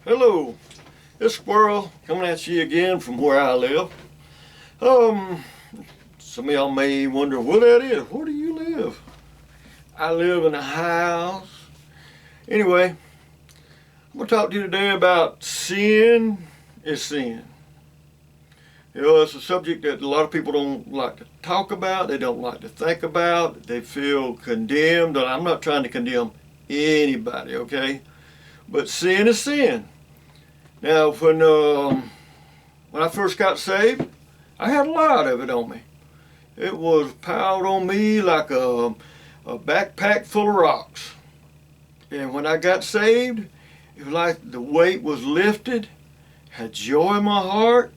Hello, it's Squirrel coming at you again from where I live. Um, some of y'all may wonder what that is. Where do you live? I live in a house. Anyway, I'm going to talk to you today about sin is sin. You know, it's a subject that a lot of people don't like to talk about. They don't like to think about. They feel condemned. And I'm not trying to condemn anybody, okay? But sin is sin. Now, when I first got saved, I had a lot of it on me. It was piled on me like a backpack full of rocks. And when I got saved, it was like the weight was lifted, had joy in my heart.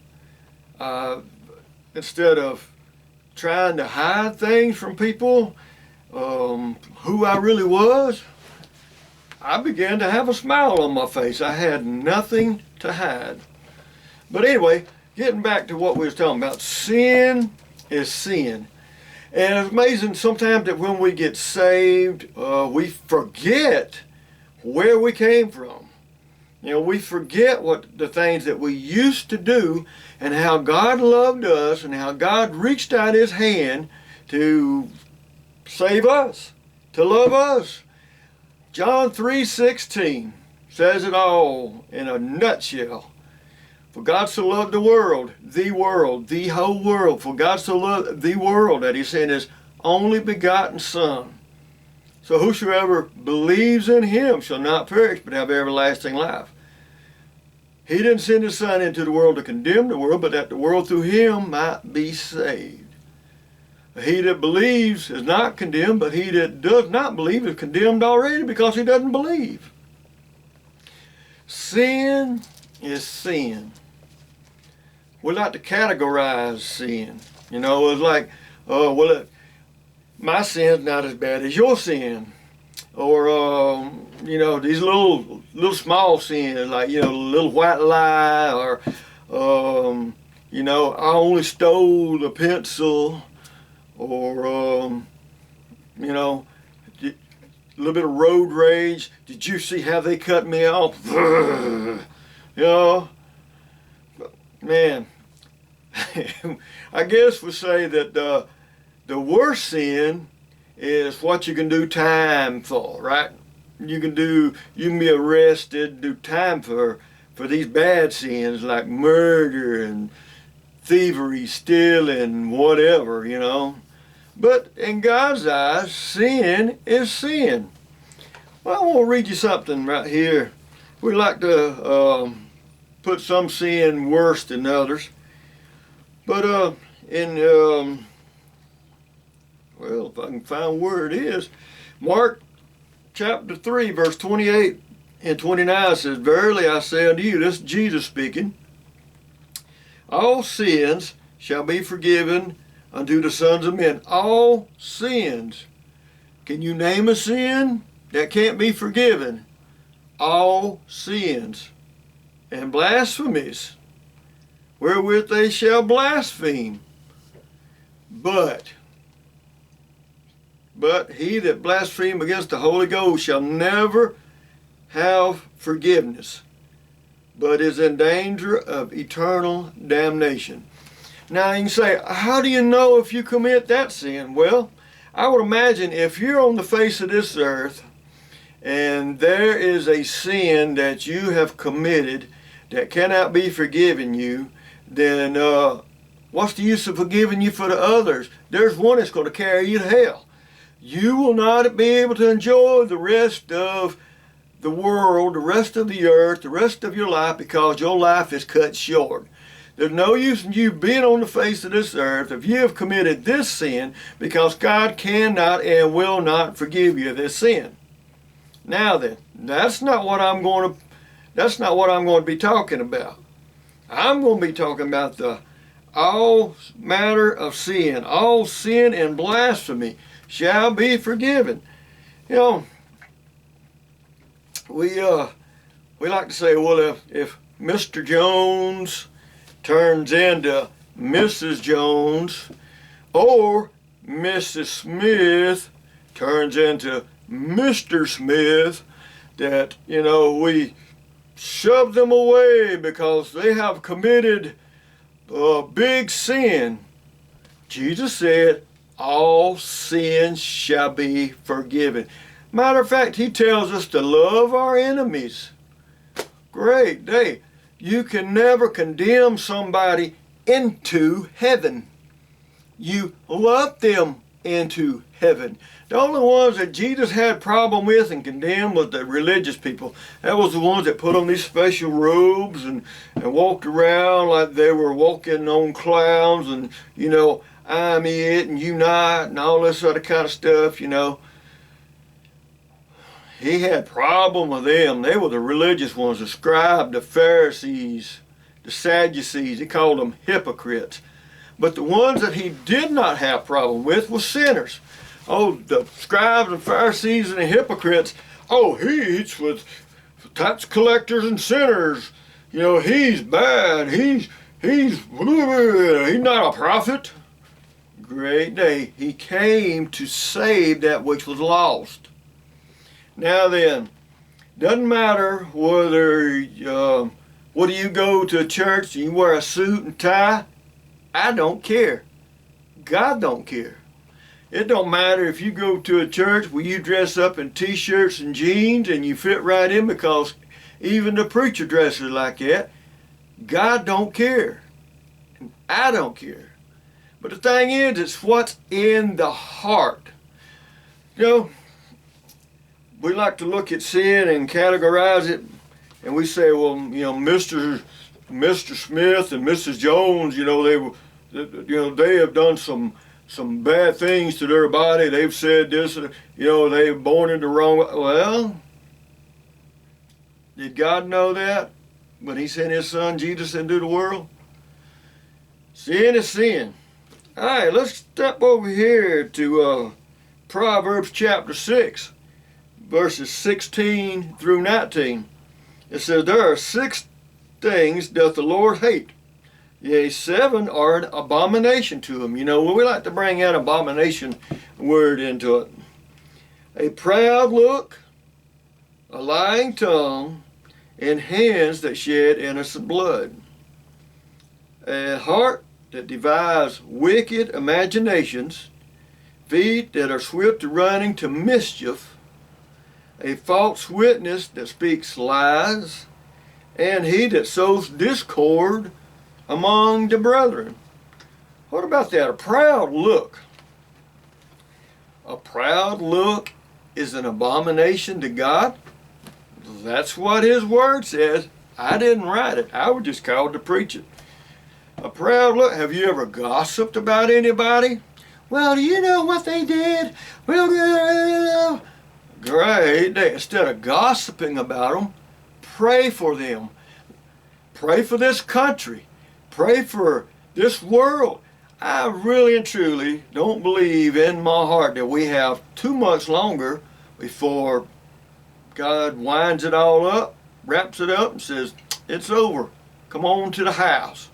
Instead of trying to hide things from people, who I really was, I began to have a smile on my face. I had nothing to hide. But anyway, getting back to what we was talking about, sin is sin. And it's amazing sometimes that when we get saved, we forget where we came from. You know, we forget what the things that we used to do and how God loved us and how God reached out his hand to save us, to love us. John 3:16 says it all in a nutshell. For God so loved the world, the whole world. For God so loved the world that he sent his only begotten Son. So whosoever believes in him shall not perish but have everlasting life. He didn't send his Son into the world to condemn the world, but that the world through him might be saved. He that believes is not condemned, but he that does not believe is condemned already because he doesn't believe. Sin is sin. We like to categorize sin. You know, it's like, oh, well, my sin's not as bad as your sin. Or, you know, these little small sins, like, you know, a little white lie, or, you know, I only stole a pencil, or, you know, a little bit of road rage. Did you see how they cut me off? You know, man, I guess we say that the worst sin is what you can do time for, right? You can be arrested, do time for these bad sins like murder and thievery, stealing, whatever, you know. But in God's eyes, sin is sin. Well, I want to read you something right here. We like to put some sin worse than others. But well, if I can find where it is, Mark chapter 3, verse 28 and 29 says, Verily I say unto you, this is Jesus speaking, all sins shall be forgiven unto the sons of men. All sins. Can you name a sin that can't be forgiven? All sins. And blasphemies, wherewith they shall blaspheme. But he that blaspheme against the Holy Ghost shall never have forgiveness, but is in danger of eternal damnation. Now you can say, how do you know if you commit that sin? Well, I would imagine if you're on the face of this earth and there is a sin that you have committed that cannot be forgiven you, then what's the use of forgiving you for the others? There's one that's going to carry you to hell. You will not be able to enjoy the rest of the world, the rest of the earth, the rest of your life because your life is cut short. There's no use in you being on the face of this earth if you have committed this sin, because God cannot and will not forgive you this sin. Now then, that's not what I'm going to be talking about. I'm going to be talking about the all matter of sin. All sin and blasphemy shall be forgiven. You know, we like to say, well, if Mr. Jones turns into Mrs. Jones, or Mrs. Smith turns into Mr. Smith, that, you know, we shove them away because they have committed a big sin. Jesus said, all sins shall be forgiven. Matter of fact, he tells us to love our enemies. Great day. You can never condemn somebody into heaven. You love them into heaven. The only ones that Jesus had problem with and condemned was the religious people. That was the ones that put on these special robes and walked around like they were walking on clouds and, you know, I'm it and you not and all this other kind of stuff, you know. He had problem with them. They were the religious ones, the scribes, the Pharisees, the Sadducees. He called them hypocrites. But the ones that he did not have problem with were sinners. Oh, the scribes and Pharisees and the hypocrites, oh, he eats with tax collectors and sinners. You know, he's bad. He's not a prophet. Great day. He came to save that which was lost. Now then, doesn't matter whether, whether you go to a church and you wear a suit and tie. I don't care. God don't care. It don't matter if you go to a church where you dress up in t-shirts and jeans and you fit right in because even the preacher dresses like that. God don't care. And I don't care. But the thing is, it's what's in the heart. You know, we like to look at sin and categorize it, and we say, well, you know, Mr. Smith and Mrs. Jones, you know, they have done some bad things to their body. They've said this, you know, they're born in the wrong way. Well, did God know that when he sent his son Jesus into the world? Sin is sin. All right, let's step over here to Proverbs chapter 6, verses 16 through 19. It says, there are 6 things doth the Lord hate. Yea, 7 are an abomination to him. You know, we like to bring that abomination word into it. A proud look, a lying tongue, and hands that shed innocent blood. A heart that devises wicked imaginations, feet that are swift to running to mischief, a false witness that speaks lies, and he that sows discord among the brethren. What about that? A proud look. A proud look is an abomination to God. That's what his word says. I didn't write it. I was just called to preach it. A proud look. Have you ever gossiped about anybody? Well, do you know what they did? Well, great. Instead of gossiping about them, pray for them. Pray for this country. Pray for this world. I really and truly don't believe in my heart that we have too much longer before God winds it all up, wraps it up, and says, it's over. Come on to the house.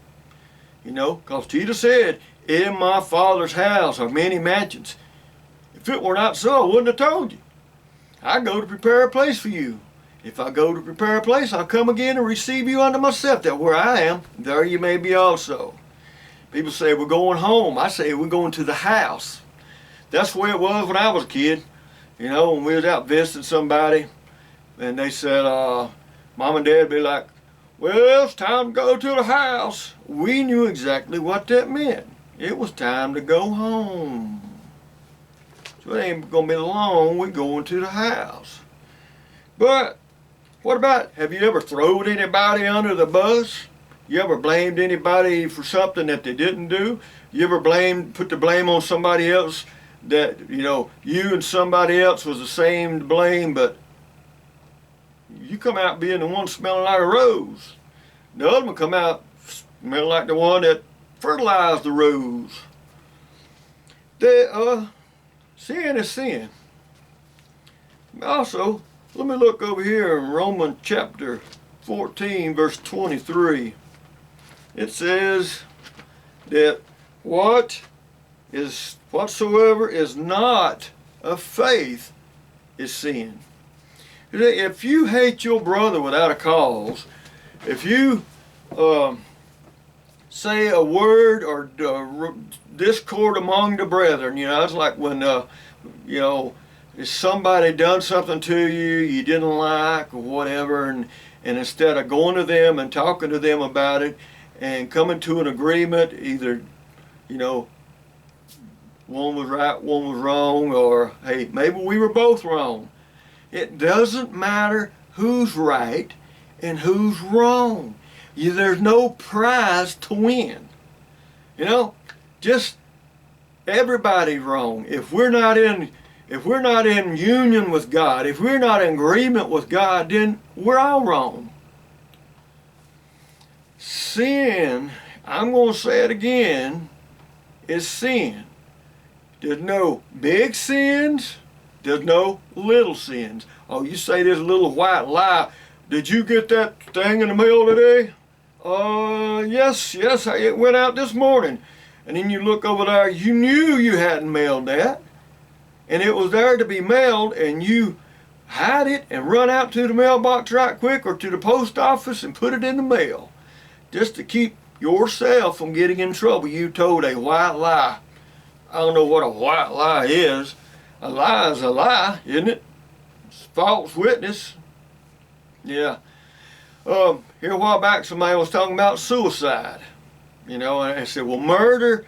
You know, because Jesus said, in my Father's house are many mansions. If it were not so, I wouldn't have told you. I go to prepare a place for you. If I go to prepare a place, I'll come again and receive you unto myself, that where I am, there you may be also. People say, we're going home. I say, we're going to the house. That's the way it was when I was a kid. You know, when we was out visiting somebody, and they said, Mom and Dad would be like, well, it's time to go to the house. We knew exactly what that meant. It was time to go home. So it ain't going to be long, we're going to the house. But what about, have you ever thrown anybody under the bus? You ever blamed anybody for something that they didn't do? You ever put the blame on somebody else that, you know, you and somebody else was the same to blame, but you come out being the one smelling like a rose. The other one come out smelling like the one that fertilized the rose. Sin is sin. Also, let me look over here in Romans chapter 14, verse 23. It says that whatsoever is not of faith is sin. If you hate your brother without a cause, if you say a word or discord among the brethren, it's like when, if somebody done something to you you didn't like or whatever, and instead of going to them and talking to them about it and coming to an agreement, either, one was right, one was wrong, or hey, maybe we were both wrong. It doesn't matter who's right and who's wrong. There's no prize to win. Just everybody's wrong. If we're not in union with God, if we're not in agreement with God, then we're all wrong. Sin, I'm going to say it again, is sin. There's no big sins, there's no little sins. Oh, you say there's a little white lie. Did you get that thing in the mail today? Yes, it went out this morning. And then you look over there, you knew you hadn't mailed that. And it was there to be mailed, and you hide it and run out to the mailbox right quick or to the post office and put it in the mail. Just to keep yourself from getting in trouble. You told a white lie. I don't know what a white lie is. A lie is a lie, isn't it? It's false witness. Yeah. Here a while back, somebody was talking about suicide. And I said, well, murder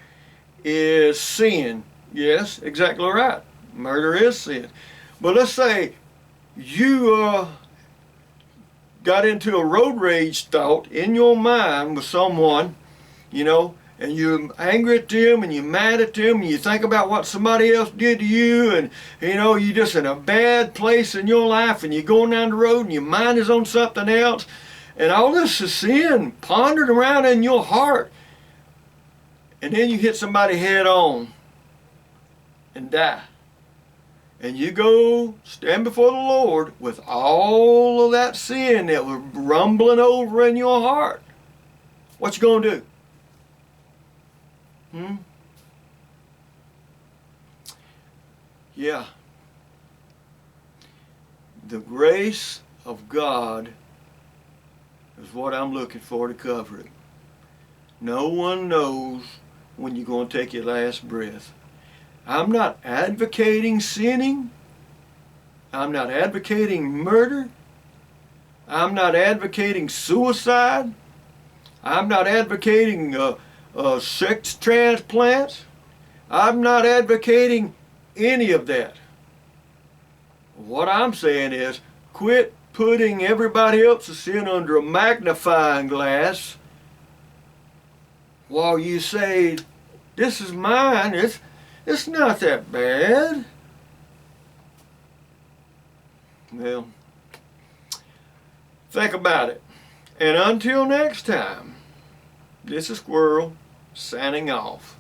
is sin. Yes, exactly right. Murder is sin. But let's say you got into a road rage thought in your mind with someone, and you're angry at them and you're mad at them and you think about what somebody else did to you, and you're just in a bad place in your life and you're going down the road and your mind is on something else, and all this is sin pondered around in your heart, and then you hit somebody head on and die. And you go stand before the Lord with all of that sin that was rumbling over in your heart. What you gonna do? Yeah. The grace of God is what I'm looking for to cover it. No one knows when you're going to take your last breath. I'm not advocating sinning. I'm not advocating murder. I'm not advocating suicide. I'm not advocating sex transplants. I'm not advocating any of that. What I'm saying is, quit putting everybody else's sin under a magnifying glass while you say, this is mine, it's not that bad. Well, think about it. And until next time, this is Squirrel signing off.